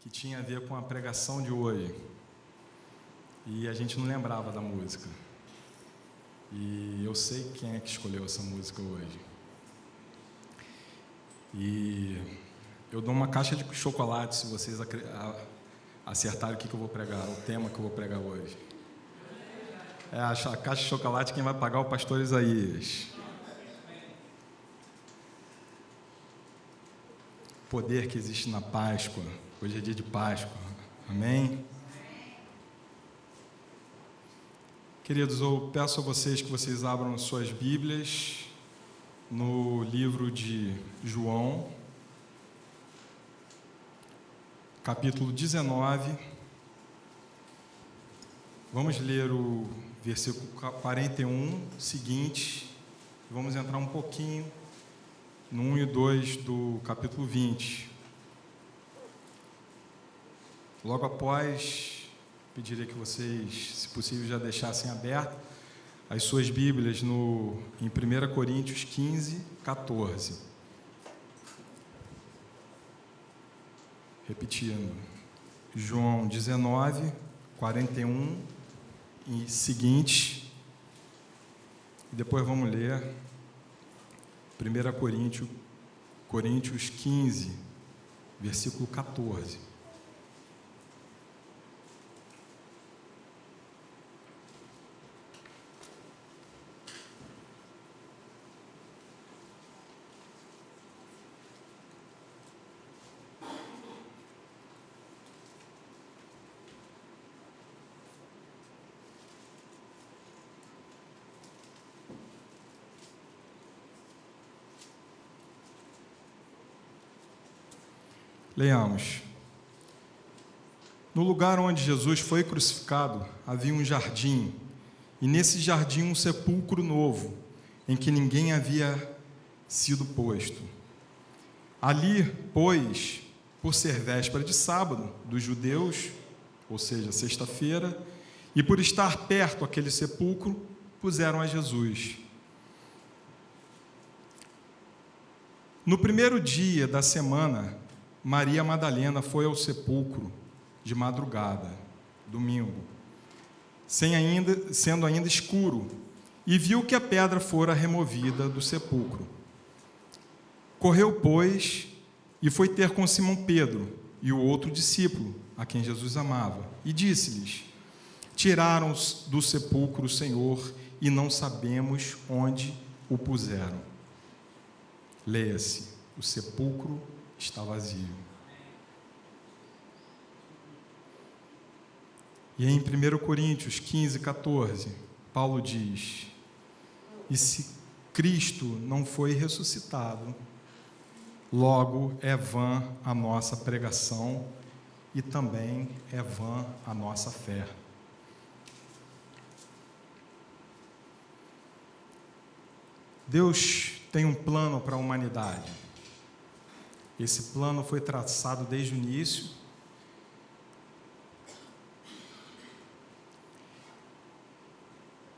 que tinha a ver com a pregação de hoje. E a gente não lembrava da música. E eu sei quem é que escolheu essa música hoje. E eu dou uma caixa de chocolate se vocês acertarem o que eu vou pregar, o tema que eu vou pregar hoje. É a caixa de chocolate quem vai pagar é o pastor Isaías. O poder que existe na Páscoa. Hoje é dia de Páscoa. Amém? Queridos, eu peço a vocês que vocês abram suas Bíblias no livro de João, capítulo 19. Vamos ler o versículo 41 seguinte. Vamos entrar um pouquinho no 1 e 2 do capítulo 20. Logo após, pediria que vocês, se possível, já deixassem aberto as suas Bíblias em 1 Coríntios 15, 14. Repetindo, João 19, 41 e seguinte. E depois vamos ler 1 Coríntios 15, versículo 14. Leamos. No lugar onde Jesus foi crucificado, havia um jardim, e nesse jardim um sepulcro novo, em que ninguém havia sido posto. Ali, pois, por ser véspera de sábado dos judeus, ou seja, sexta-feira, e por estar perto aquele sepulcro, puseram a Jesus. No primeiro dia da semana, Maria Madalena foi ao sepulcro de madrugada, domingo, sendo ainda escuro, e viu que a pedra fora removida do sepulcro. Correu, pois, e foi ter com Simão Pedro e o outro discípulo, a quem Jesus amava, e disse-lhes: tiraram do sepulcro o Senhor e não sabemos onde o puseram. Leia-se: o sepulcro está vazio. E em 1 Coríntios 15, 14, Paulo diz: e se Cristo não foi ressuscitado, logo é vã a nossa pregação e também é vã a nossa fé. Deus tem um plano para a humanidade. Esse plano foi traçado desde o início.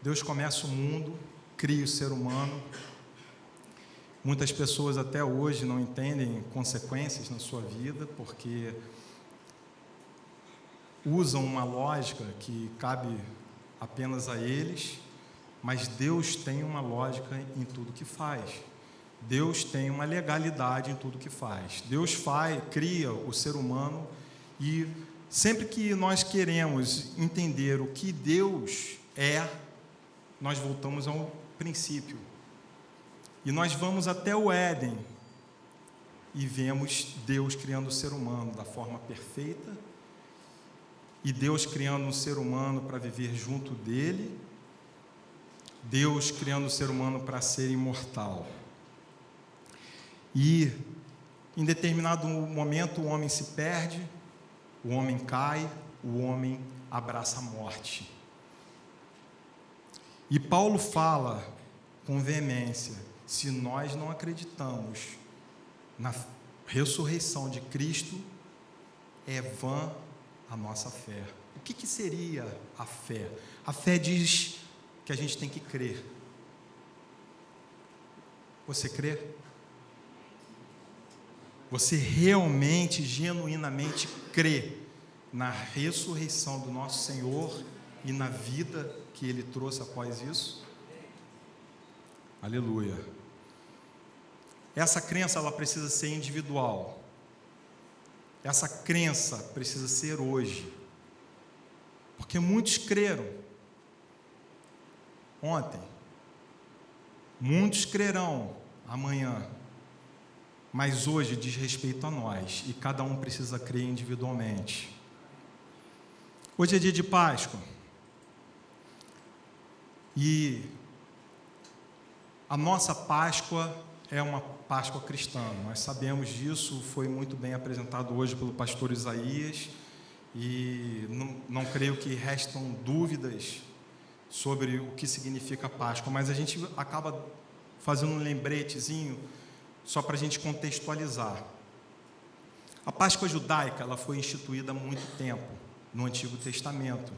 Deus começa o mundo, cria o ser humano. Muitas pessoas até hoje não entendem consequências na sua vida, porque usam uma lógica que cabe apenas a eles, mas Deus tem uma lógica em tudo que faz. Deus tem uma legalidade em tudo que faz. Deus cria o ser humano, e sempre que nós queremos entender o que Deus é, nós voltamos ao princípio. E nós vamos até o Éden e vemos Deus criando o ser humano da forma perfeita, e Deus criando um ser humano para viver junto dele, Deus criando o ser humano para ser imortal. E em determinado momento o homem se perde, o homem cai, o homem abraça a morte. E Paulo fala com veemência: se nós não acreditamos na ressurreição de Cristo, é vã a nossa fé. O que seria a fé? A fé diz que a gente tem que crer. Você crê? Você realmente, genuinamente crê na ressurreição do nosso Senhor e na vida que Ele trouxe após isso? Aleluia. Essa crença, ela precisa ser individual. Essa crença precisa ser hoje. Porque muitos creram ontem. Muitos crerão amanhã. Mas hoje diz respeito a nós. E cada um precisa crer individualmente. Hoje é dia de Páscoa. E a nossa Páscoa é uma Páscoa cristã. Nós sabemos disso, foi muito bem apresentado hoje pelo pastor Isaías. E não creio que restam dúvidas sobre o que significa Páscoa, mas a gente acaba fazendo um lembretezinho só para a gente contextualizar. A Páscoa judaica, ela foi instituída há muito tempo, no Antigo Testamento.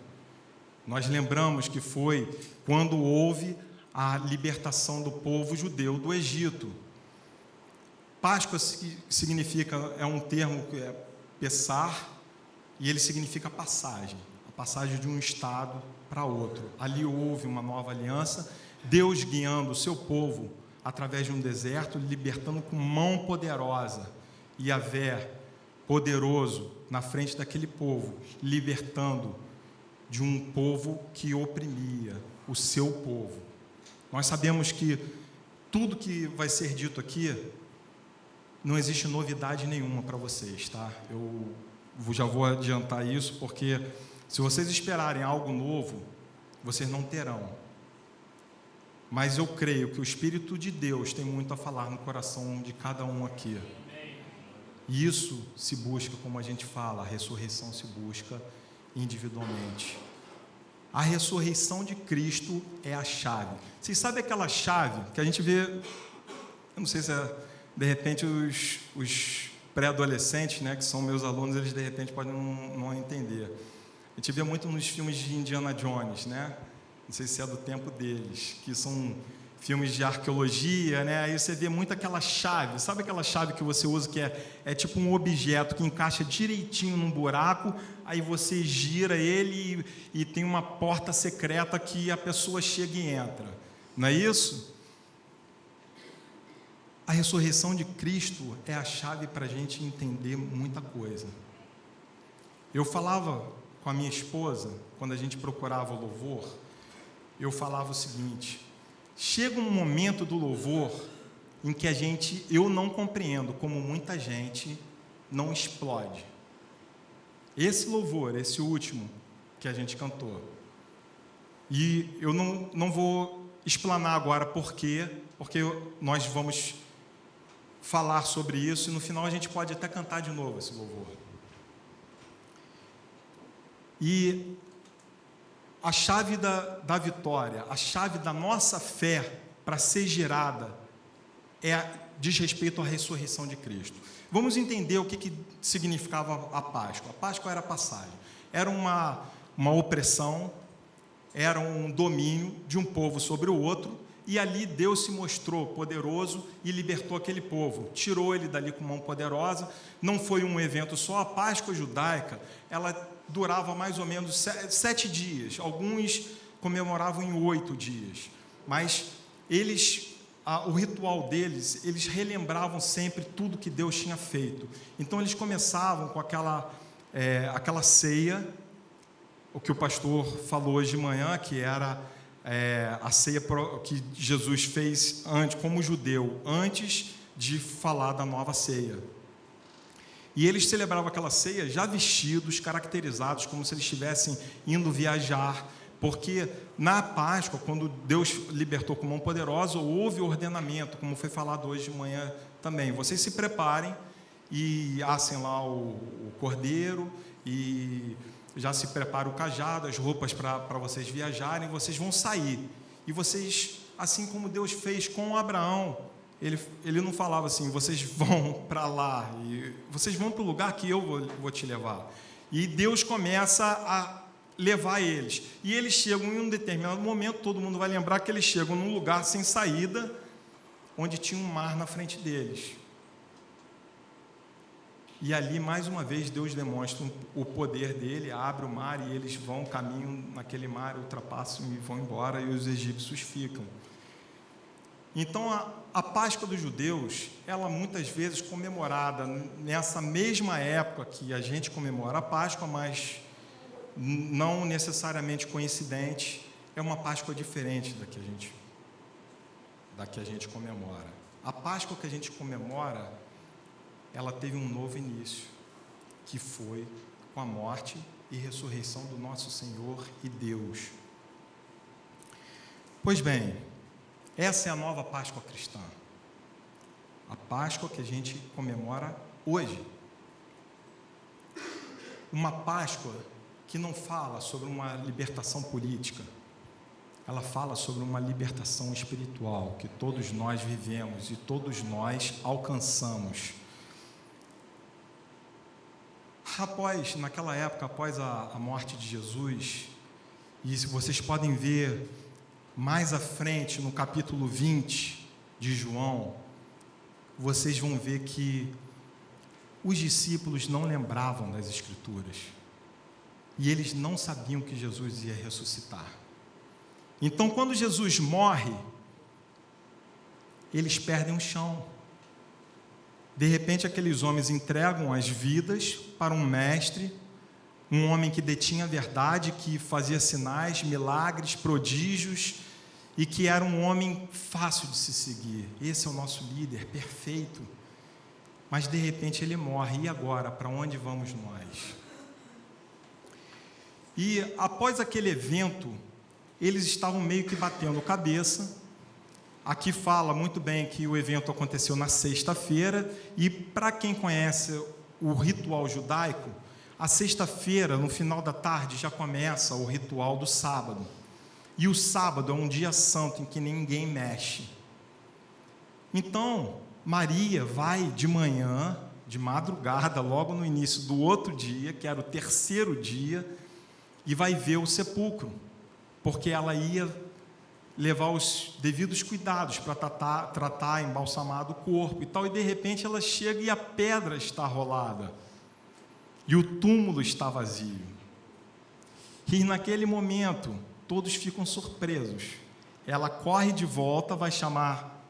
Nós lembramos que foi quando houve a libertação do povo judeu do Egito. Páscoa significa, é um termo que é Pessar, e ele significa passagem, a passagem de um estado para outro. Ali houve uma nova aliança, Deus guiando o seu povo através de um deserto, libertando com mão poderosa, e Yahvé poderoso na frente daquele povo, libertando de um povo que oprimia o seu povo. Nós sabemos que tudo que vai ser dito aqui, não existe novidade nenhuma para vocês, tá? Eu já vou adiantar isso, porque se vocês esperarem algo novo, vocês não terão. Mas eu creio que o Espírito de Deus tem muito a falar no coração de cada um aqui. E isso se busca, como a gente fala, a ressurreição se busca individualmente. A ressurreição de Cristo é a chave. Vocês sabem aquela chave que a gente vê, eu não sei se é, de repente, os pré-adolescentes, né, que são meus alunos, eles de repente podem não entender. A gente vê muito nos filmes de Indiana Jones, né? Não sei se é do tempo deles, que são filmes de arqueologia, né? Aí você vê muito aquela chave, sabe aquela chave que você usa que é tipo um objeto que encaixa direitinho num buraco, aí você gira ele e tem uma porta secreta que a pessoa chega e entra, não é isso? A ressurreição de Cristo é a chave para a gente entender muita coisa. Eu falava com a minha esposa, quando a gente procurava o louvor, eu falava o seguinte: chega um momento do louvor em que eu não compreendo como muita gente não explode. Esse louvor, esse último que a gente cantou. E eu não vou explanar agora porque nós vamos falar sobre isso e no final a gente pode até cantar de novo esse louvor. E a chave da vitória, a chave da nossa fé para ser gerada diz respeito à ressurreição de Cristo. Vamos entender o que significava a Páscoa. A Páscoa era a passagem, era uma opressão, era um domínio de um povo sobre o outro, e ali Deus se mostrou poderoso e libertou aquele povo, tirou ele dali com mão poderosa. Não foi um evento só. A Páscoa judaica, ela durava mais ou menos 7 dias, alguns comemoravam em 8 dias, mas o ritual deles, eles relembravam sempre tudo que Deus tinha feito. Então eles começavam com aquela ceia, o que o pastor falou hoje de manhã, que era a ceia que Jesus fez antes, como judeu, antes de falar da nova ceia. E eles celebravam aquela ceia já vestidos, caracterizados, como se eles estivessem indo viajar, porque na Páscoa, quando Deus libertou com mão poderosa, houve ordenamento, como foi falado hoje de manhã também. Vocês se preparem e assem lá o cordeiro e já se prepara o cajado, as roupas para vocês viajarem, vocês vão sair. E vocês, assim como Deus fez com Abraão, ele não falava assim: vocês vão para lá, e vocês vão para o lugar que eu vou te levar. E Deus começa a levar eles. E eles chegam em um determinado momento, todo mundo vai lembrar que eles chegam num lugar sem saída, onde tinha um mar na frente deles. E ali, mais uma vez, Deus demonstra o poder dele, abre o mar e eles vão, caminham naquele mar, ultrapassam e vão embora, e os egípcios ficam. Então, a Páscoa dos judeus, ela muitas vezes comemorada nessa mesma época que a gente comemora a Páscoa, mas não necessariamente coincidente, é uma Páscoa diferente da que a gente comemora. A Páscoa que a gente comemora, ela teve um novo início, que foi com a morte e ressurreição do nosso Senhor e Deus. Pois bem, essa é a nova Páscoa cristã, a Páscoa que a gente comemora hoje. Uma Páscoa que não fala sobre uma libertação política, ela fala sobre uma libertação espiritual que todos nós vivemos e todos nós alcançamos. Naquela época, após a morte de Jesus, e se vocês podem ver mais à frente, no capítulo 20 de João, vocês vão ver que os discípulos não lembravam das Escrituras, e eles não sabiam que Jesus ia ressuscitar. Então, quando Jesus morre, eles perdem o chão. De repente, aqueles homens entregam as vidas para um mestre, um homem que detinha a verdade, que fazia sinais, milagres, prodígios, e que era um homem fácil de se seguir. Esse é o nosso líder, perfeito. Mas, de repente, ele morre. E agora? Para onde vamos nós? E, após aquele evento, eles estavam meio que batendo cabeça. Aqui fala muito bem que o evento aconteceu na sexta-feira, e para quem conhece o ritual judaico, a sexta-feira, no final da tarde, já começa o ritual do sábado. E o sábado é um dia santo em que ninguém mexe. Então, Maria vai de manhã, de madrugada, logo no início do outro dia, que era o terceiro dia, e vai ver o sepulcro, porque ela ia levar os devidos cuidados para tratar, embalsamar o corpo e tal, e de repente ela chega e a pedra está rolada, e o túmulo está vazio. E naquele momento, todos ficam surpresos. Ela corre de volta, vai chamar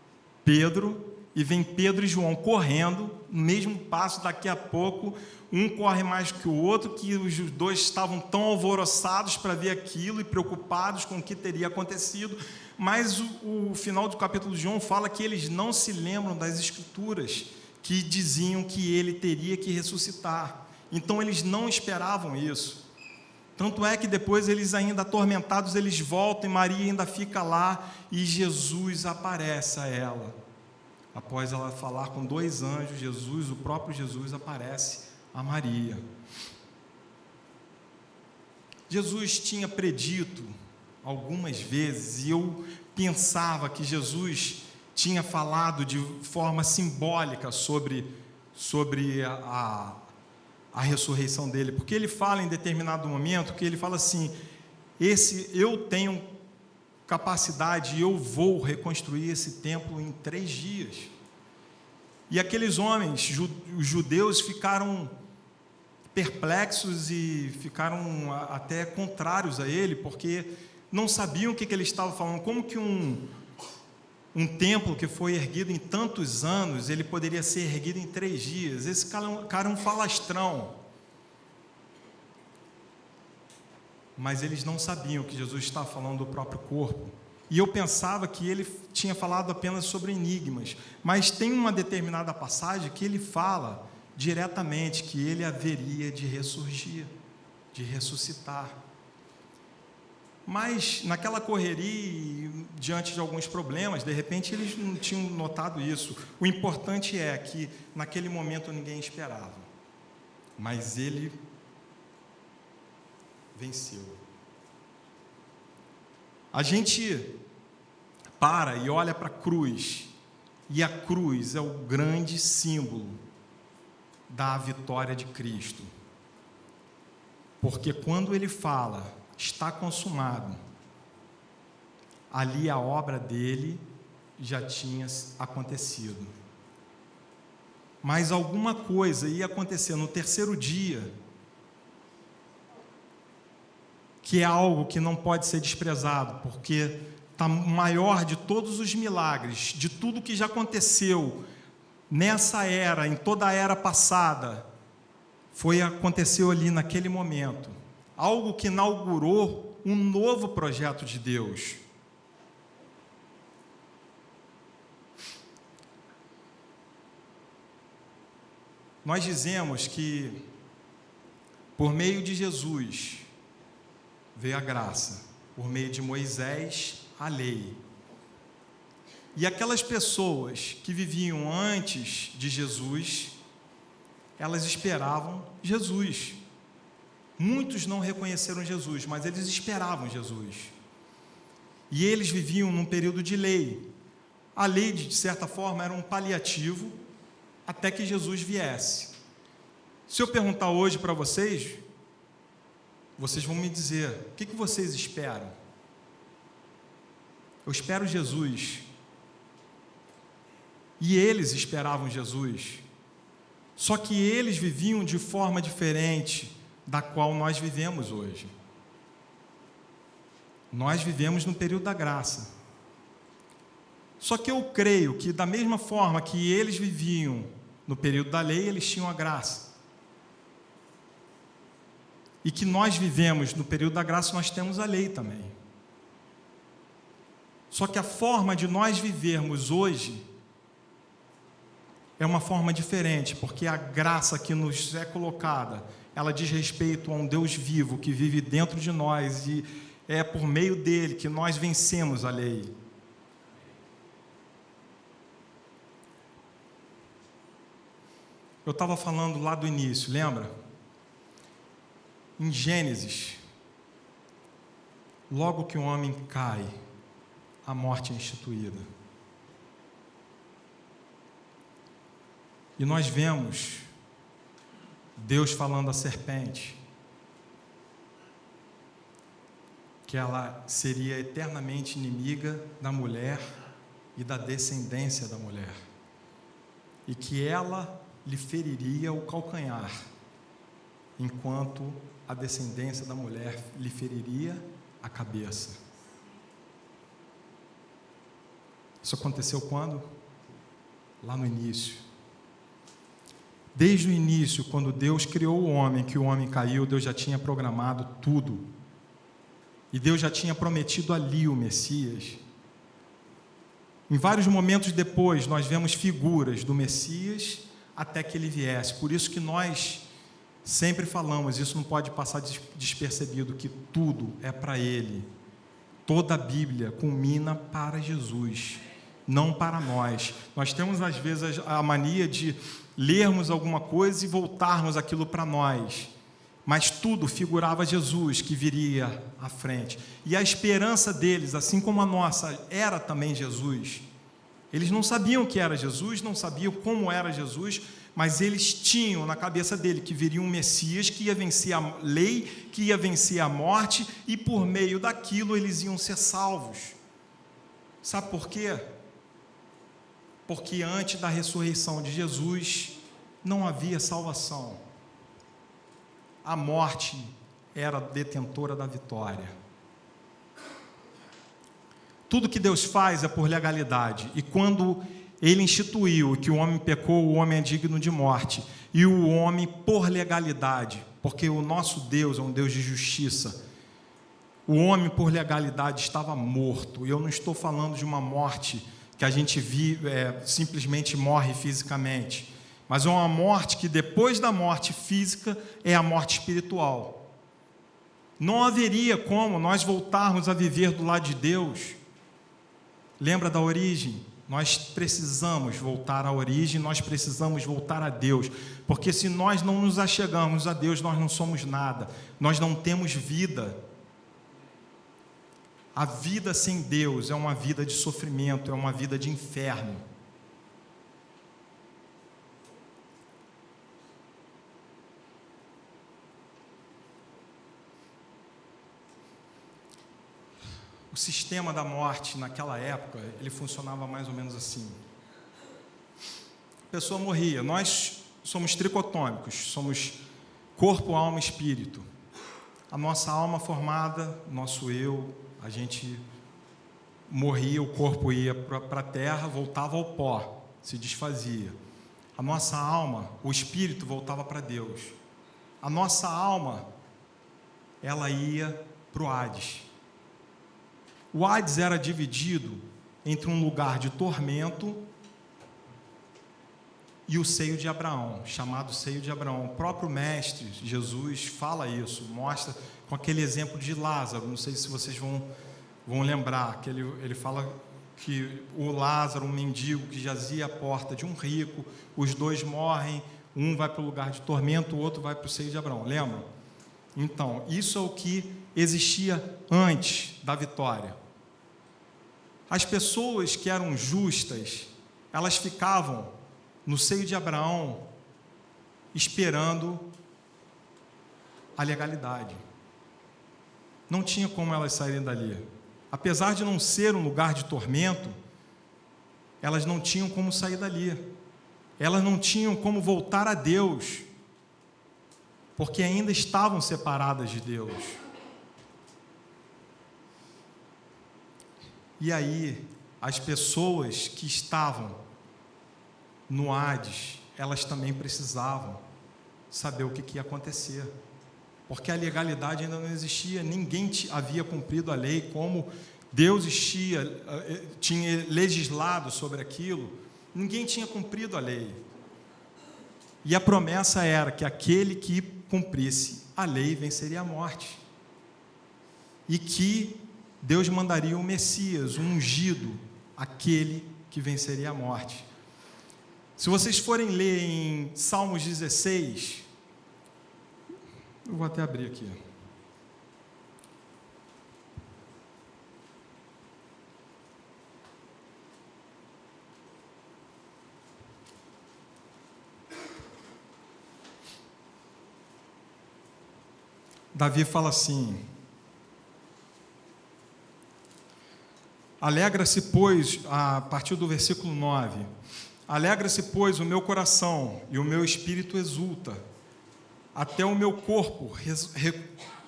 Pedro, e vem Pedro e João correndo, no mesmo passo. Daqui a pouco, um corre mais que o outro, que os dois estavam tão alvoroçados para ver aquilo e preocupados com o que teria acontecido, mas o final do capítulo de João fala que eles não se lembram das Escrituras, que diziam que ele teria que ressuscitar. Então, eles não esperavam isso. Tanto é que depois eles ainda atormentados, eles voltam e Maria ainda fica lá e Jesus aparece a ela. Após ela falar com dois anjos, Jesus, o próprio Jesus, aparece a Maria. Jesus tinha predito algumas vezes, e eu pensava que Jesus tinha falado de forma simbólica sobre a ressurreição dele, porque ele fala em determinado momento, que ele fala assim, eu tenho capacidade, eu vou reconstruir esse templo em 3 dias. E aqueles homens, os judeus, ficaram perplexos e ficaram até contrários a ele, porque não sabiam o que ele estava falando. Como que um templo que foi erguido em tantos anos, ele poderia ser erguido em 3 dias? Esse cara é um falastrão. Mas eles não sabiam que Jesus estava falando do próprio corpo. E eu pensava que ele tinha falado apenas sobre enigmas. Mas tem uma determinada passagem que ele fala diretamente que ele haveria de ressurgir, de ressuscitar. Mas naquela correria, diante de alguns problemas, de repente eles não tinham notado isso. O importante é que naquele momento ninguém esperava. Mas ele venceu. A gente para e olha para a cruz, e a cruz é o grande símbolo da vitória de Cristo. Porque quando ele fala, está consumado, ali a obra dele já tinha acontecido. mas alguma coisa ia acontecer no terceiro dia, que é algo que não pode ser desprezado, porque está maior de todos os milagres, de tudo que já aconteceu nessa era, em toda a era passada, aconteceu ali naquele momento. Algo que inaugurou um novo projeto de Deus. Nós dizemos que, por meio de Jesus, veio a graça, por meio de Moisés, a lei. E aquelas pessoas que viviam antes de Jesus, elas esperavam Jesus. Muitos não reconheceram Jesus, mas eles esperavam Jesus. E eles viviam num período de lei. A lei, de certa forma, era um paliativo até que Jesus viesse. Se eu perguntar hoje para vocês, vocês vão me dizer: o que vocês esperam? Eu espero Jesus. E eles esperavam Jesus. Só que eles viviam de forma diferente da qual nós vivemos hoje. Nós vivemos no período da graça. Só que eu creio que, da mesma forma que eles viviam no período da lei, eles tinham a graça. E que nós vivemos no período da graça, nós temos a lei também. Só que a forma de nós vivermos hoje é uma forma diferente, porque a graça que nos é colocada, ela diz respeito a um Deus vivo que vive dentro de nós, e é por meio dele que nós vencemos a lei. Eu estava falando lá do início, lembra? Em Gênesis, logo que o homem cai, a morte é instituída. E nós vemos Deus falando à serpente que ela seria eternamente inimiga da mulher e da descendência da mulher, e que ela lhe feriria o calcanhar, enquanto a descendência da mulher lhe feriria a cabeça. Isso aconteceu quando? Lá no início. Desde o início, quando Deus criou o homem, que o homem caiu, Deus já tinha programado tudo. E Deus já tinha prometido ali o Messias. Em vários momentos depois, nós vemos figuras do Messias até que ele viesse. Por isso que nós sempre falamos, isso não pode passar despercebido, que tudo é para ele. Toda a Bíblia culmina para Jesus, não para nós. Nós temos às vezes a mania de lermos alguma coisa e voltarmos aquilo para nós, mas tudo figurava Jesus, que viria à frente. E a esperança deles, assim como a nossa, era também Jesus. Eles não sabiam o que era Jesus, não sabiam como era Jesus, mas eles tinham na cabeça dele que viria um Messias que ia vencer a lei, que ia vencer a morte, e por meio daquilo eles iam ser salvos. Sabe por quê? Porque antes da ressurreição de Jesus não havia salvação. A morte era detentora da vitória. Tudo que Deus faz é por legalidade, e quando ele instituiu que o homem pecou, o homem é digno de morte, e o homem por legalidade, porque o nosso Deus é um Deus de justiça, o homem por legalidade estava morto. E eu não estou falando de uma morte que a gente simplesmente morre fisicamente, mas é uma morte que depois da morte física é a morte espiritual. Não haveria como nós voltarmos a viver do lado de Deus. Lembra da origem? Nós precisamos voltar à origem, nós precisamos voltar a Deus, porque se nós não nos achegamos a Deus, nós não somos nada, nós não temos vida. A vida sem Deus é uma vida de sofrimento, é uma vida de inferno. O sistema da morte naquela época, ele funcionava mais ou menos assim. A pessoa morria. Nós somos tricotômicos, somos corpo, alma e espírito. A nossa alma formada, nosso eu, a gente morria, o corpo ia para a terra, voltava ao pó, se desfazia. A nossa alma, o espírito voltava para Deus. A nossa alma, ela ia para o Hades. O Hades era dividido entre um lugar de tormento e o seio de Abraão, chamado seio de Abraão. O próprio mestre, Jesus, fala isso, mostra com aquele exemplo de Lázaro. Não sei se vocês vão lembrar, que ele fala que o Lázaro, um mendigo que jazia à porta de um rico, os dois morrem, um vai para o lugar de tormento, o outro vai para o seio de Abraão. Lembram? Então, isso é o que existia antes da vitória. As pessoas que eram justas, elas ficavam no seio de Abraão, esperando a legalidade. Não tinha como elas saírem dali. Apesar de não ser um lugar de tormento, elas não tinham como sair dali. Elas não tinham como voltar a Deus, porque ainda estavam separadas de Deus. E aí, as pessoas que estavam no Hades, elas também precisavam saber o que ia acontecer, porque a legalidade ainda não existia, ninguém havia cumprido a lei como Deus tinha legislado sobre aquilo, ninguém tinha cumprido a lei, e a promessa era que aquele que cumprisse a lei venceria a morte, e que Deus mandaria o Messias, o ungido, aquele que venceria a morte. Se vocês forem ler em Salmos 16, eu vou até abrir aqui. Davi fala assim: alegra-se, pois, a partir do versículo 9, alegra-se, pois, o meu coração e o meu espírito exulta, até o meu corpo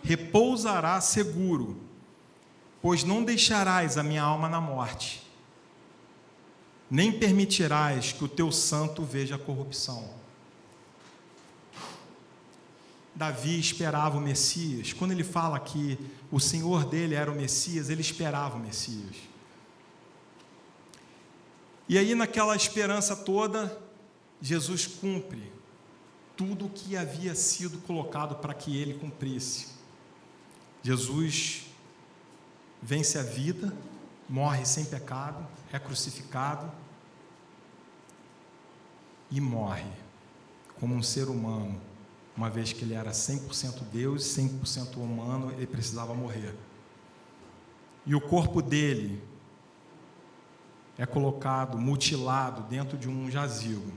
repousará seguro, pois não deixarás a minha alma na morte, nem permitirás que o teu santo veja a corrupção. Davi esperava o Messias. Quando ele fala que o Senhor dele era o Messias, ele esperava o Messias. E aí, naquela esperança toda, Jesus cumpre tudo o que havia sido colocado para que ele cumprisse. Jesus vence a vida, morre sem pecado, é crucificado e morre como um ser humano, uma vez que ele era 100% Deus e 100% humano, ele precisava morrer. E o corpo dele é colocado, mutilado dentro de um jazigo.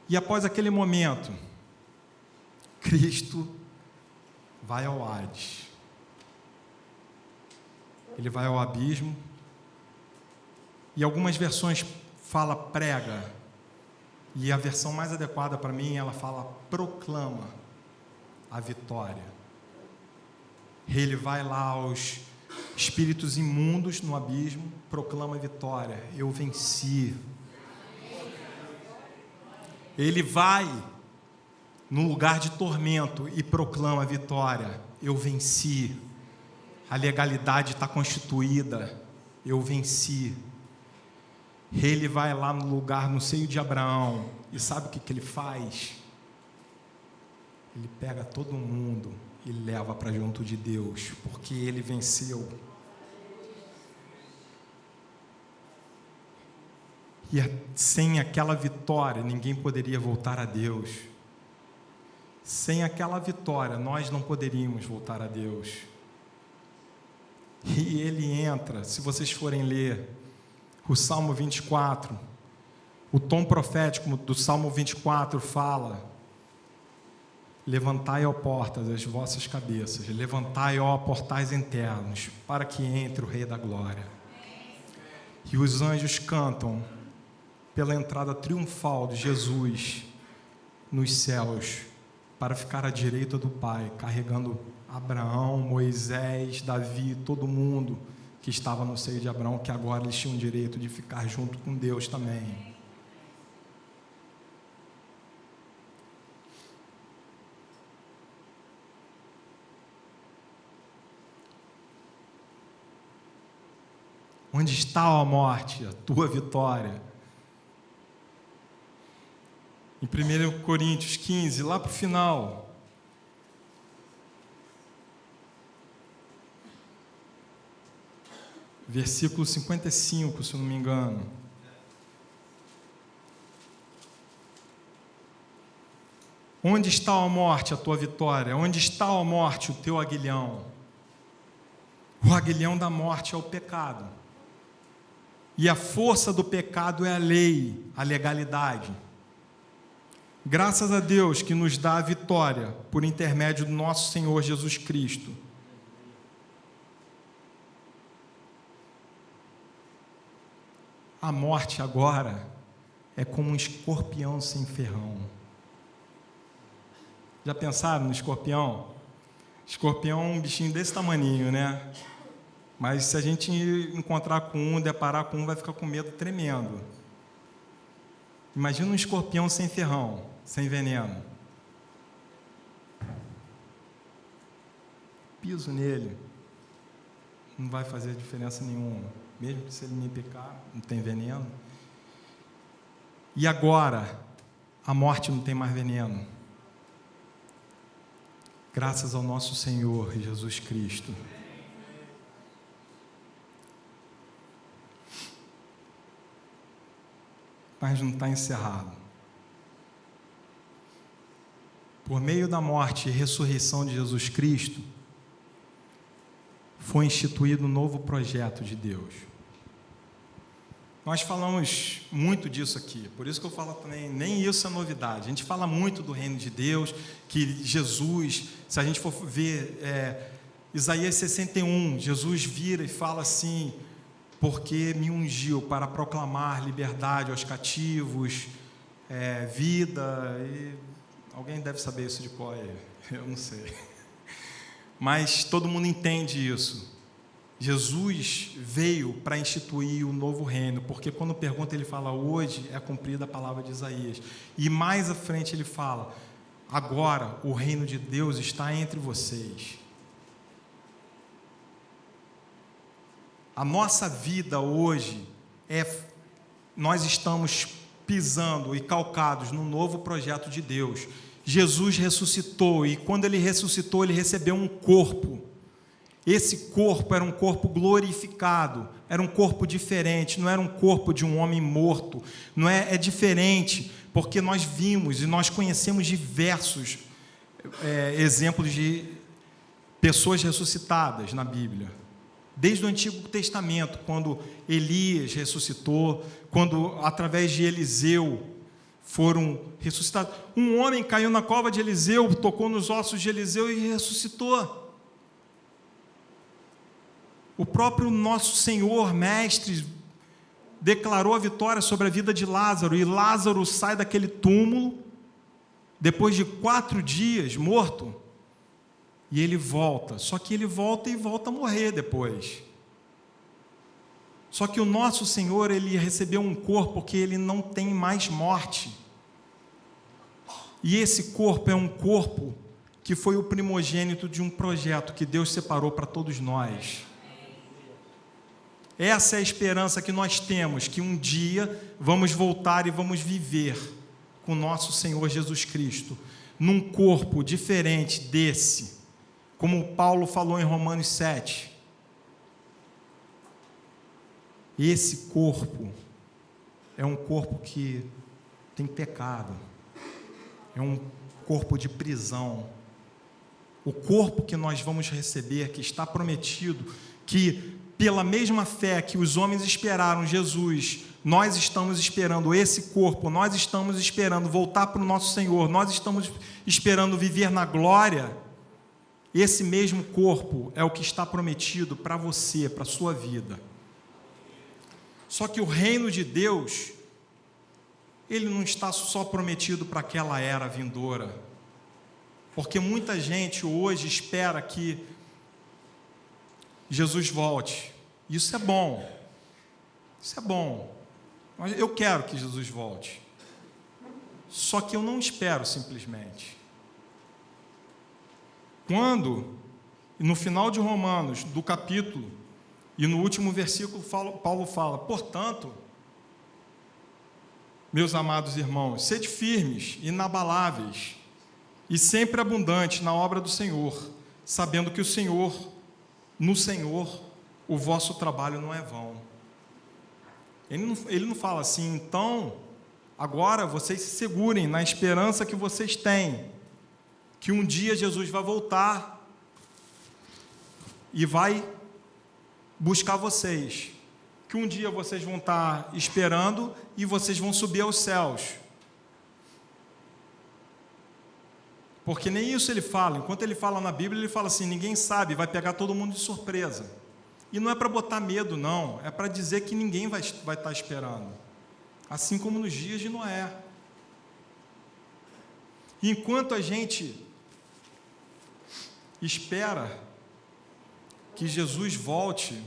E após aquele momento, Cristo vai ao Hades. Ele vai ao abismo. E algumas versões fala prega. E a versão mais adequada para mim, ela fala proclama a vitória. Ele vai lá aos espíritos imundos no abismo, proclama a vitória. Eu venci. Ele vai no lugar de tormento e proclama a vitória. Eu venci. A legalidade está constituída. Eu venci. Ele vai lá no lugar, no seio de Abraão, e sabe o que ele faz? Ele pega todo mundo e leva para junto de Deus, porque ele venceu. E sem aquela vitória, ninguém poderia voltar a Deus. Sem aquela vitória, nós não poderíamos voltar a Deus. E ele entra, se vocês forem ler o Salmo 24, o tom profético do Salmo 24 fala: levantai, ó portas, as vossas cabeças, levantai, ó portais internos, para que entre o Rei da Glória. E os anjos cantam pela entrada triunfal de Jesus nos céus, para ficar à direita do Pai, carregando Abraão, Moisés, Davi, todo mundo que estava no seio de Abraão, que agora eles tinham o direito de ficar junto com Deus também. Onde está, ó morte, a tua vitória? Em 1 Coríntios 15, lá para o final, versículo 55, se eu não me engano. Onde está, ó morte, a tua vitória? Onde está, ó morte, o teu aguilhão? O aguilhão da morte é o pecado. E a força do pecado é a lei, a legalidade. Graças a Deus que nos dá a vitória por intermédio do nosso Senhor Jesus Cristo. A morte agora é como um escorpião sem ferrão. Já pensaram no escorpião? Escorpião é um bichinho desse tamaninho, né? Mas se a gente encontrar com um, deparar com um, vai ficar com medo tremendo. Imagina um escorpião sem ferrão, sem veneno. Piso nele, não vai fazer diferença nenhuma. Mesmo que se ele me picar, não tem veneno. E agora, a morte não tem mais veneno. Graças ao nosso Senhor Jesus Cristo. Mas não está encerrado. Por meio da morte e ressurreição de Jesus Cristo, foi instituído um novo projeto de Deus. Nós falamos muito disso aqui, por isso que eu falo também, nem isso é novidade. A gente fala muito do reino de Deus, que Jesus, se a gente for ver Isaías 61, Jesus vira e fala assim: porque me ungiu para proclamar liberdade aos cativos, vida, e alguém deve saber isso de qual é, eu não sei. Mas todo mundo entende isso. Jesus veio para instituir o novo reino, porque quando pergunta ele fala, hoje é cumprida a palavra de Isaías. E mais à frente ele fala, agora o reino de Deus está entre vocês. A nossa vida hoje, nós estamos pisando e calcados no novo projeto de Deus. Jesus ressuscitou e quando ele ressuscitou, ele recebeu um corpo. Esse corpo era um corpo glorificado, era um corpo diferente, não era um corpo de um homem morto, não é diferente, porque nós vimos e nós conhecemos diversos exemplos de pessoas ressuscitadas na Bíblia. Desde o Antigo Testamento, quando Elias ressuscitou, quando através de Eliseu foram ressuscitados. Um homem caiu na cova de Eliseu, tocou nos ossos de Eliseu e ressuscitou. O próprio nosso Senhor, Mestre, declarou a vitória sobre a vida de Lázaro, e Lázaro sai daquele túmulo, depois de 4 dias morto, e ele volta, só que ele volta a morrer depois. Só que o nosso Senhor, ele recebeu um corpo que ele não tem mais morte, e esse corpo é um corpo que foi o primogênito de um projeto que Deus separou para todos nós. Essa é a esperança que nós temos, que um dia vamos voltar e vamos viver com o nosso Senhor Jesus Cristo, num corpo diferente desse, como Paulo falou em Romanos 7. Esse corpo é um corpo que tem pecado, é um corpo de prisão. O corpo que nós vamos receber, que está prometido, que pela mesma fé que os homens esperaram Jesus, nós estamos esperando esse corpo, nós estamos esperando voltar para o nosso Senhor, nós estamos esperando viver na glória. Esse mesmo corpo é o que está prometido para você, para a sua vida. Só que o reino de Deus ele não está só prometido para aquela era vindoura, porque muita gente hoje espera que Jesus volte. Isso é bom, mas eu quero que Jesus volte, só que eu não espero simplesmente. Quando, no final de Romanos, do capítulo, e no último versículo, Paulo fala: portanto, meus amados irmãos, sede firmes, inabaláveis, e sempre abundantes na obra do Senhor, sabendo que no Senhor, o vosso trabalho não é vão. Ele não fala assim: então, agora vocês se segurem na esperança que vocês têm, que um dia Jesus vai voltar e vai buscar vocês, que um dia vocês vão estar esperando e vocês vão subir aos céus. Porque nem isso ele fala. Enquanto ele fala na Bíblia, ele fala assim: ninguém sabe, vai pegar todo mundo de surpresa. E não é para botar medo, não, é para dizer que ninguém vai estar esperando, assim como nos dias de Noé. E enquanto a gente espera que Jesus volte,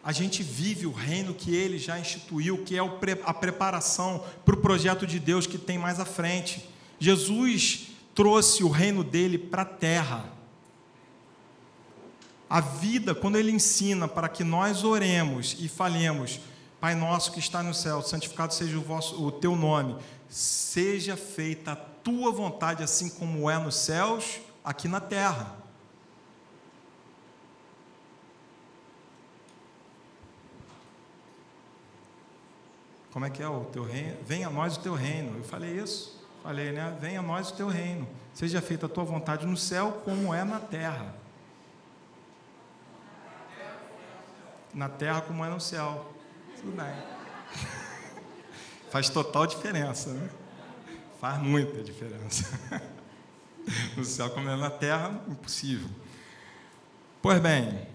a gente vive o reino que Ele já instituiu, que é a preparação para o projeto de Deus que tem mais à frente. Jesus trouxe o reino dele para a terra. A vida, quando Ele ensina para que nós oremos e falemos: Pai nosso que está no céu, santificado seja o teu nome, seja feita a tua vontade, assim como é nos céus, aqui na terra. Como é que é o teu reino? Venha a nós o teu reino. Eu falei isso? Falei, né? Venha a nós o teu reino. Seja feita a tua vontade no céu, como é na terra. Na terra como é no céu. Tudo bem. Faz total diferença, né? Faz muita diferença. No céu como é na terra, impossível. Pois bem,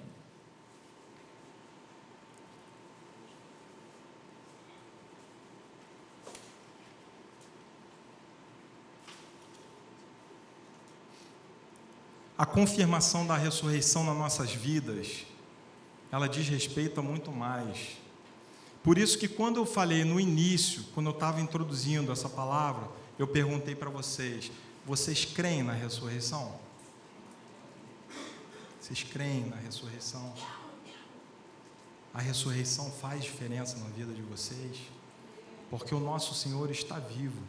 a confirmação da ressurreição nas nossas vidas, ela diz respeito a muito mais. Por isso que quando eu falei no início, quando eu estava introduzindo essa palavra, eu perguntei para vocês: vocês creem na ressurreição? Vocês creem na ressurreição? A ressurreição faz diferença na vida de vocês? Porque o nosso Senhor está vivo,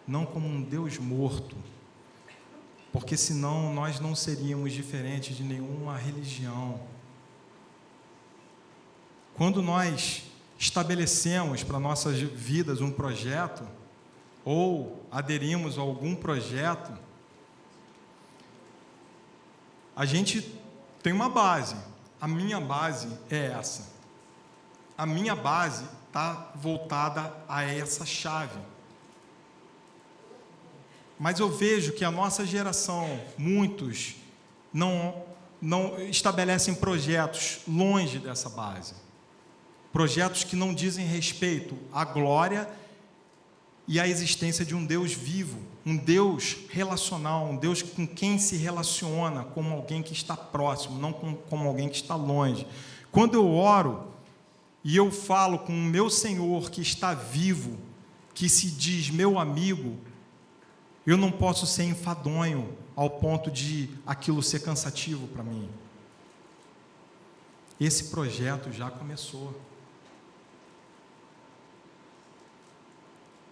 não como um Deus morto, porque senão nós não seríamos diferentes de nenhuma religião. Quando nós estabelecemos para nossas vidas um projeto, ou aderimos a algum projeto, a gente tem uma base. A minha base é essa. A minha base está voltada a essa chave. Mas eu vejo que a nossa geração, muitos, não estabelecem projetos longe dessa base. Projetos que não dizem respeito à glória e à existência de um Deus vivo, um Deus relacional, um Deus com quem se relaciona como alguém que está próximo, não como alguém que está longe. Quando eu oro e eu falo com o meu Senhor que está vivo, que se diz meu amigo, eu não posso ser enfadonho ao ponto de aquilo ser cansativo para mim. Esse projeto já começou.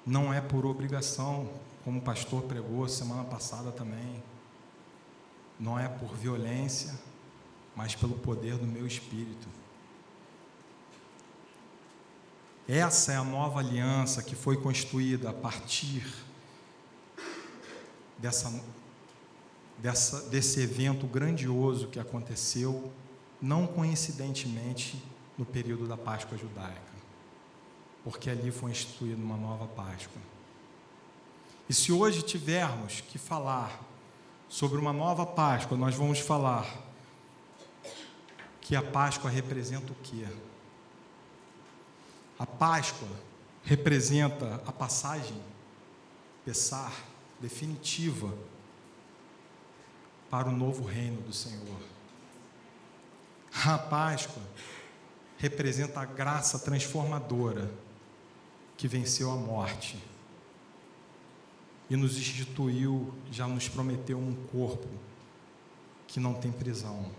Não é por obrigação, como o pastor pregou semana passada também. Não é por violência, mas pelo poder do meu Espírito. Essa é a nova aliança que foi constituída a partir desse evento grandioso que aconteceu, não coincidentemente, no período da Páscoa judaica, porque ali foi instituída uma nova Páscoa. E se hoje tivermos que falar sobre uma nova Páscoa, nós vamos falar que a Páscoa representa o quê? A Páscoa representa a passagem, Pessar, definitiva, para o novo reino do Senhor. A Páscoa representa a graça transformadora que venceu a morte e nos instituiu, já nos prometeu um corpo que não tem prisão.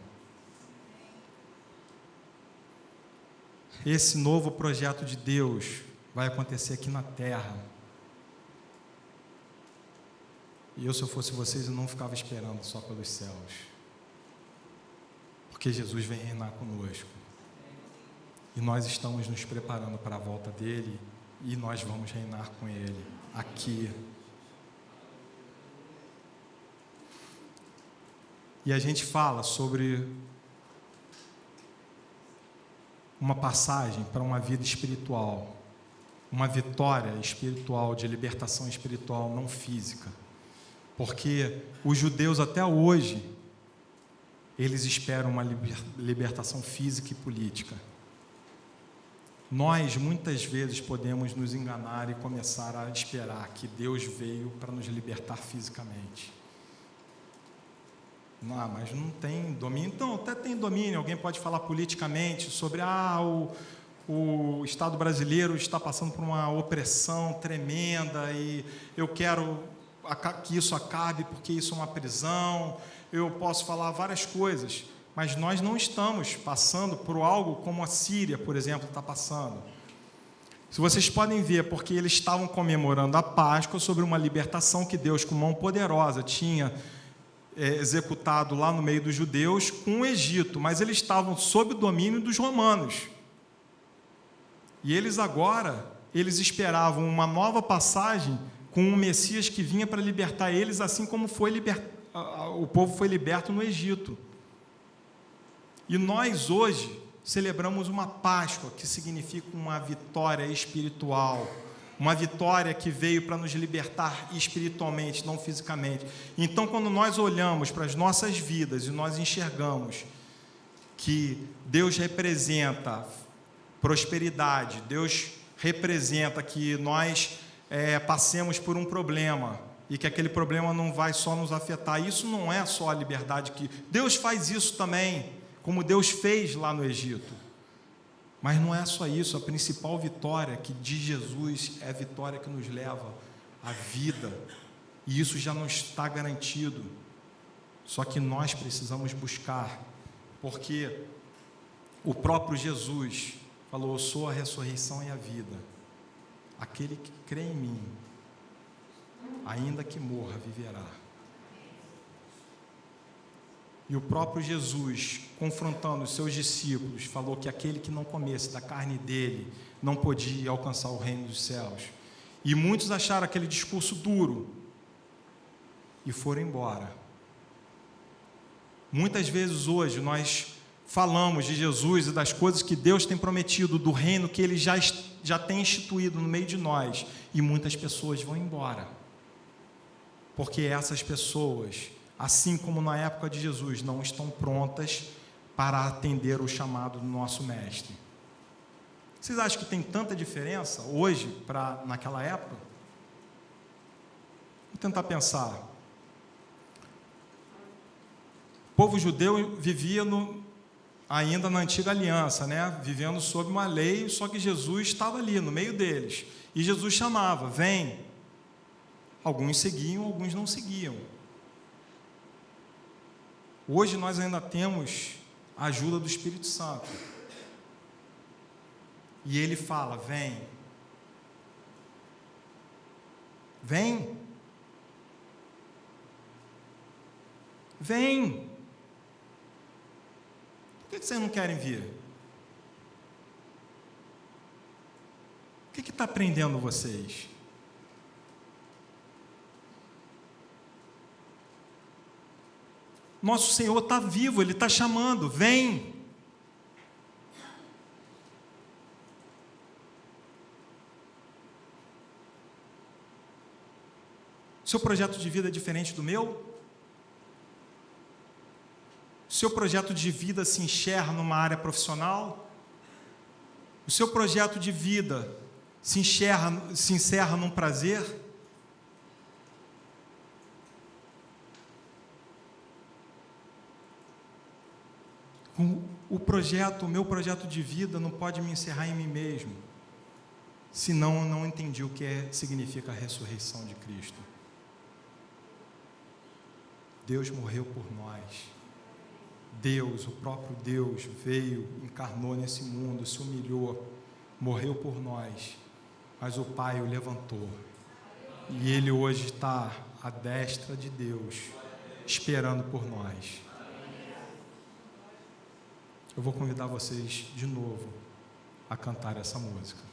Esse novo projeto de Deus vai acontecer aqui na terra. E eu, se eu fosse vocês, eu não ficava esperando só pelos céus, porque Jesus vem reinar conosco. E nós estamos nos preparando para a volta dele, e nós vamos reinar com ele aqui. E a gente fala sobre uma passagem para uma vida espiritual, uma vitória espiritual, de libertação espiritual, não física. Porque os judeus até hoje, eles esperam uma libertação física e política. Nós, muitas vezes, podemos nos enganar e começar a esperar que Deus veio para nos libertar fisicamente. Não, mas não tem domínio. Então, até tem domínio. Alguém pode falar politicamente sobre o Estado brasileiro está passando por uma opressão tremenda e eu quero que isso acabe porque isso é uma prisão. Eu posso falar várias coisas, mas nós não estamos passando por algo como a Síria, por exemplo, está passando. Se vocês podem ver, porque eles estavam comemorando a Páscoa sobre uma libertação que Deus, com mão poderosa, tinha executado lá no meio dos judeus com o Egito, mas eles estavam sob o domínio dos romanos. E eles agora, eles esperavam uma nova passagem com um Messias que vinha para libertar eles, assim como o povo foi liberto no Egito. E nós hoje celebramos uma Páscoa, que significa uma vitória espiritual, uma vitória que veio para nos libertar espiritualmente, não fisicamente. Então, quando nós olhamos para as nossas vidas e nós enxergamos que Deus representa prosperidade, Deus representa que nós passemos por um problema e que aquele problema não vai só nos afetar, isso não é só a liberdade que... Deus faz isso também, como Deus fez lá no Egito. Mas não é só isso, a principal vitória que de Jesus é a vitória que nos leva à vida, e isso já não está garantido, só que nós precisamos buscar, porque o próprio Jesus falou: eu sou a ressurreição e a vida, aquele que crê em mim, ainda que morra, viverá. E o próprio Jesus, confrontando os seus discípulos, falou que aquele que não comesse da carne dele não podia alcançar o reino dos céus. E muitos acharam aquele discurso duro e foram embora. Muitas vezes hoje nós falamos de Jesus e das coisas que Deus tem prometido, do reino que Ele já tem instituído no meio de nós, e muitas pessoas vão embora, porque essas pessoas, assim como na época de Jesus, não estão prontas para atender o chamado do nosso Mestre. Vocês acham que tem tanta diferença hoje para naquela época? Vou tentar pensar. O povo judeu vivia ainda na antiga aliança, né? Vivendo sob uma lei, só que Jesus estava ali no meio deles. E Jesus chamava: vem. Alguns seguiam, alguns não seguiam. Hoje nós ainda temos a ajuda do Espírito Santo. E ele fala: vem. Vem. Vem. Por que vocês não querem vir? O que está prendendo vocês? Nosso Senhor está vivo, Ele está chamando: vem. Seu projeto de vida é diferente do meu? seu projeto de vida se encerra numa área profissional? O seu projeto de vida se encerra num prazer? O meu projeto de vida não pode me encerrar em mim mesmo, senão eu não entendi o que significa a ressurreição de Cristo. Deus morreu por nós. Deus, o próprio Deus, veio, encarnou nesse mundo, se humilhou, morreu por nós, mas o Pai o levantou. E Ele hoje está à destra de Deus, esperando por nós. Eu vou convidar vocês de novo a cantar essa música.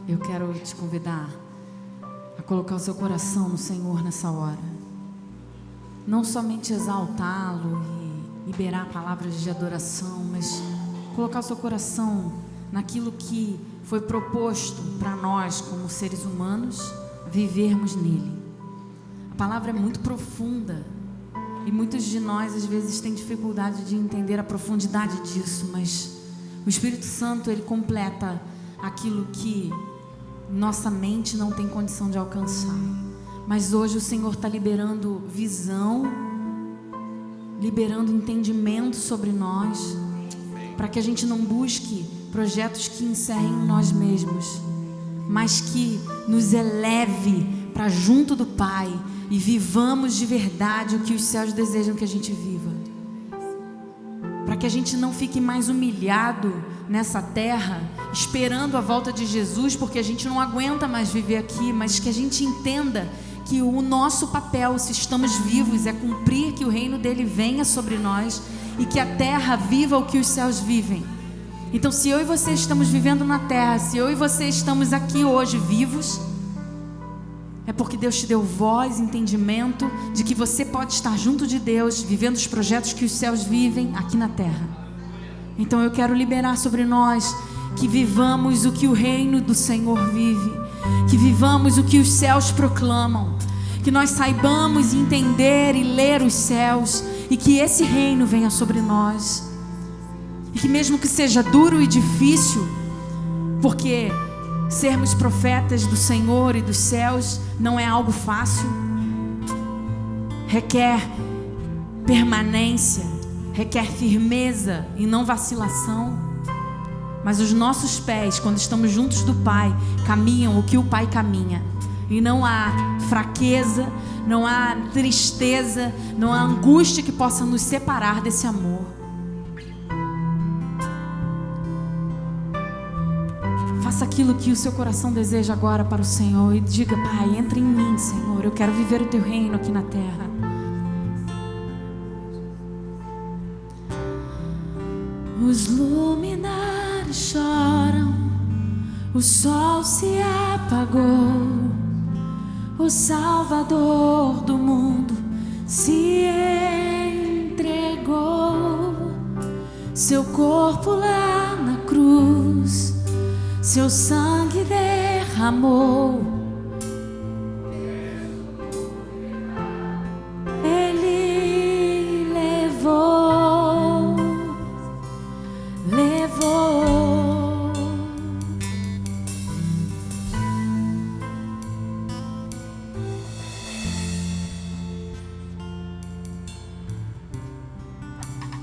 Eu quero te convidar a colocar o seu coração no Senhor nessa hora. Não somente exaltá-lo e liberar palavras de adoração, mas colocar o seu coração naquilo que foi proposto para nós, como seres humanos, vivermos nele. A palavra é muito profunda e muitos de nós, às vezes, têm dificuldade de entender a profundidade disso, mas o Espírito Santo, ele completa aquilo que nossa mente não tem condição de alcançar. Mas hoje o Senhor está liberando visão, liberando entendimento sobre nós, para que a gente não busque projetos que encerrem em nós mesmos, mas que nos eleve para junto do Pai e vivamos de verdade o que os céus desejam que a gente viva, para que a gente não fique mais humilhado nessa terra, esperando a volta de Jesus, porque a gente não aguenta mais viver aqui, mas que a gente entenda que o nosso papel, se estamos vivos, é cumprir que o reino dele venha sobre nós e que a terra viva o que os céus vivem. Então, se eu e você estamos vivendo na terra, se eu e você estamos aqui hoje vivos, é porque Deus te deu voz, entendimento de que você pode estar junto de Deus, vivendo os projetos que os céus vivem aqui na terra. Então eu quero liberar sobre nós que vivamos o que o reino do Senhor vive, que vivamos o que os céus proclamam, que nós saibamos entender e ler os céus e que esse reino venha sobre nós. E que mesmo que seja duro e difícil, porque sermos profetas do Senhor e dos céus não é algo fácil, requer permanência, requer firmeza e não vacilação. Mas os nossos pés, quando estamos juntos do Pai, caminham o que o Pai caminha. E não há fraqueza, não há tristeza, não há angústia que possa nos separar desse amor. Faça aquilo que o seu coração deseja agora para o Senhor e diga: Pai, entra em mim, Senhor, eu quero viver o teu reino aqui na terra. Os luminares choram, o sol se apagou, o Salvador do mundo se entregou, seu corpo lá na cruz, seu sangue derramou, Ele levou.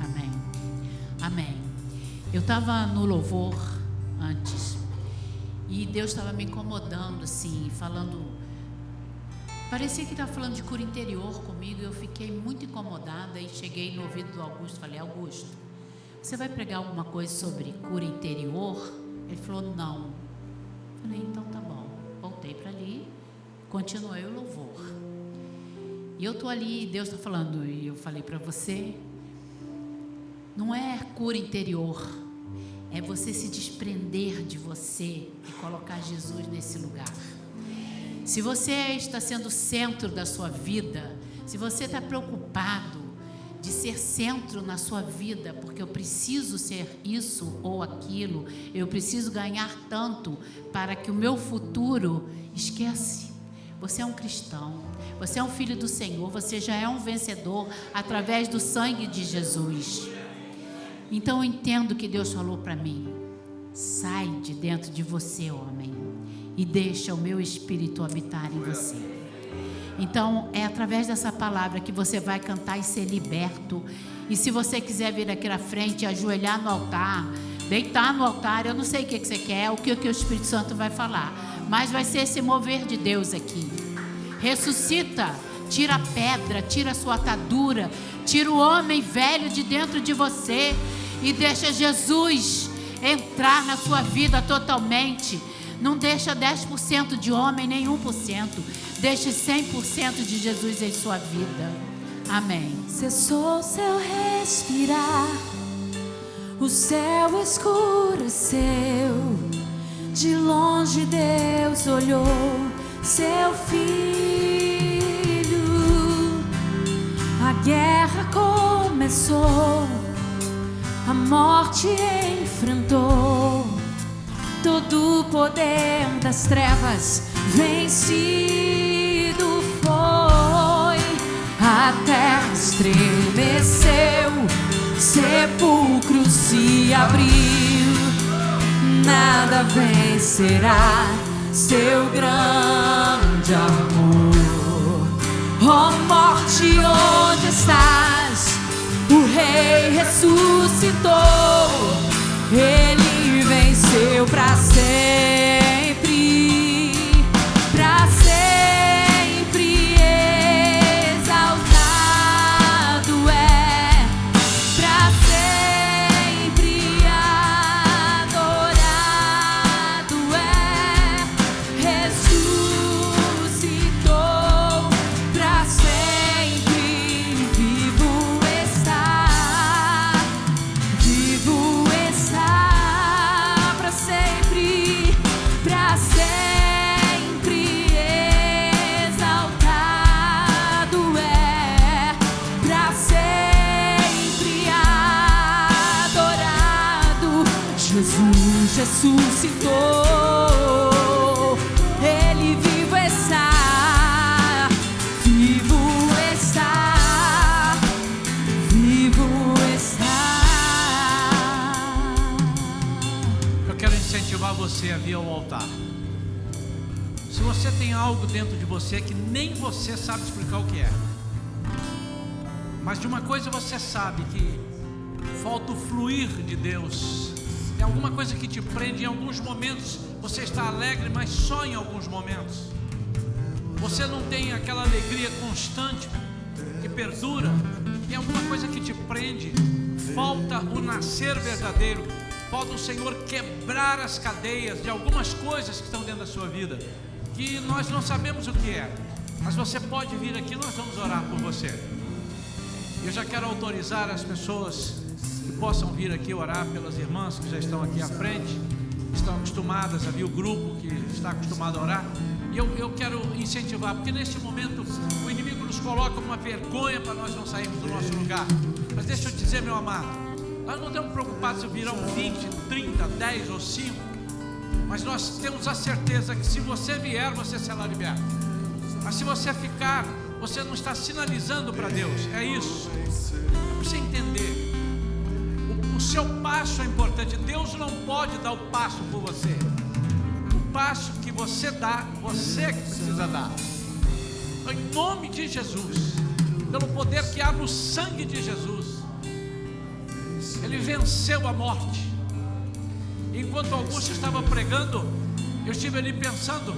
Amém. Amém. Eu estava no louvor antes e Deus estava me incomodando assim, falando, parecia que estava falando de cura interior comigo. Eu fiquei muito incomodada e cheguei no ouvido do Augusto, falei: Augusto, você vai pregar alguma coisa sobre cura interior? Ele falou: não. Falei: então tá bom. Voltei para ali, continuei o louvor. E eu estou ali, e Deus está falando, e eu falei para você, não é cura interior, é você se desprender de você e colocar Jesus nesse lugar. Se você está sendo o centro da sua vida, se você está preocupado de ser centro na sua vida, porque eu preciso ser isso ou aquilo, eu preciso ganhar tanto para que o meu futuro, esquece. Você é um cristão, você é um filho do Senhor, você já é um vencedor através do sangue de Jesus. Então eu entendo que Deus falou para mim: sai de dentro de você, homem, e deixa o meu espírito habitar em você. Então é através dessa palavra que você vai cantar e ser liberto. E se você quiser vir aqui na frente, ajoelhar no altar, deitar no altar, eu não sei o que você quer, o que o Espírito Santo vai falar, mas vai ser esse mover de Deus aqui. Ressuscita, tira a pedra, tira a sua atadura, tira o homem velho de dentro de você e deixa Jesus entrar na sua vida totalmente. Não deixa 10% de homem, nem 1%. Deixe 100% de Jesus em sua vida. Amém. Cessou seu respirar, o céu escureceu. De longe Deus olhou seu filho. A guerra começou, a morte enfrentou. Todo o poder das trevas vencido foi. A terra estremeceu, sepulcro se abriu. Nada vencerá seu grande amor. Ó morte, onde estás? O Rei ressuscitou. Ele venceu para sempre, para sempre. Exaltado é, para sempre adorado é. Ressuscitou para sempre, vivo está, vivo está. Para sempre exaltado é, para sempre adorado. Jesus ressuscitou, Ele vivo está, vivo está, vivo está. Eu quero incentivar você a vir ao altar. Se você tem algo dentro de você que nem você sabe explicar o que é, mas de uma coisa você sabe, que falta o fluir de Deus. Tem alguma coisa que te prende. Em alguns momentos você está alegre, mas só em alguns momentos. Você não tem aquela alegria constante que perdura. Tem alguma coisa que te prende. Falta o nascer verdadeiro. Falta o Senhor quebrar as cadeias de algumas coisas que estão dentro da sua vida, que nós não sabemos o que é, mas você pode vir aqui, nós vamos orar por você. Eu já quero autorizar as pessoas que possam vir aqui orar pelas irmãs que já estão aqui à frente, estão acostumadas a vir, o grupo que está acostumado a orar. E eu quero incentivar, porque neste momento o inimigo nos coloca uma vergonha para nós não sairmos do nosso lugar. Mas deixa eu te dizer, meu amado, nós não estamos preocupados se virão 20, 30, 10 ou 5, mas nós temos a certeza que se você vier, você será liberto. Mas se você ficar, você não está sinalizando para Deus. É isso. É para você entender. O seu passo é importante. Deus não pode dar o passo por você. O passo que você dá, você que precisa dar. Em nome de Jesus, pelo poder que há no sangue de Jesus, Ele venceu a morte. Enquanto Augusto estava pregando, eu estive ali pensando,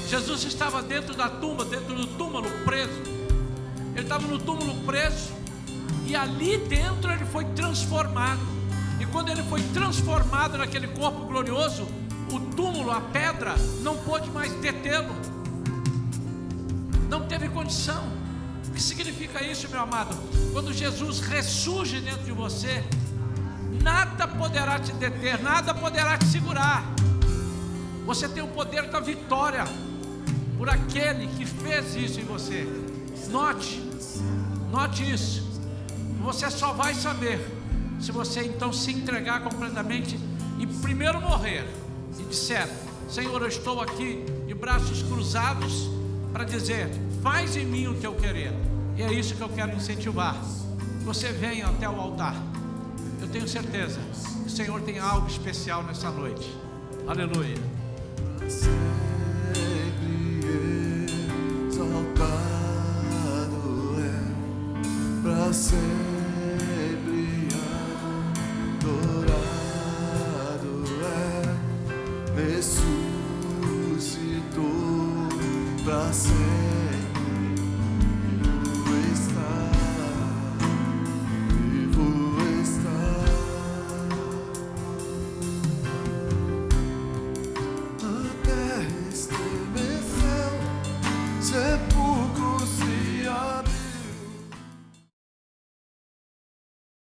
Jesus estava dentro da tumba, dentro do túmulo preso. Ele estava no túmulo preso, e ali dentro ele foi transformado. E quando ele foi transformado naquele corpo glorioso, o túmulo, a pedra, não pôde mais detê-lo. não teve condição. O que significa isso, meu amado? Quando Jesus ressurge dentro de você, nada poderá te deter, nada poderá te segurar. Você tem o poder da vitória por aquele que fez isso em você. Note isso. Você só vai saber se você então se entregar completamente e primeiro morrer e disser: Senhor, eu estou aqui de braços cruzados para dizer: faz em mim o teu querer. E é isso que eu quero incentivar. Você venha até o altar. Eu tenho certeza que o Senhor tem algo especial nessa noite. Aleluia. Sempre exaltado é, para sempre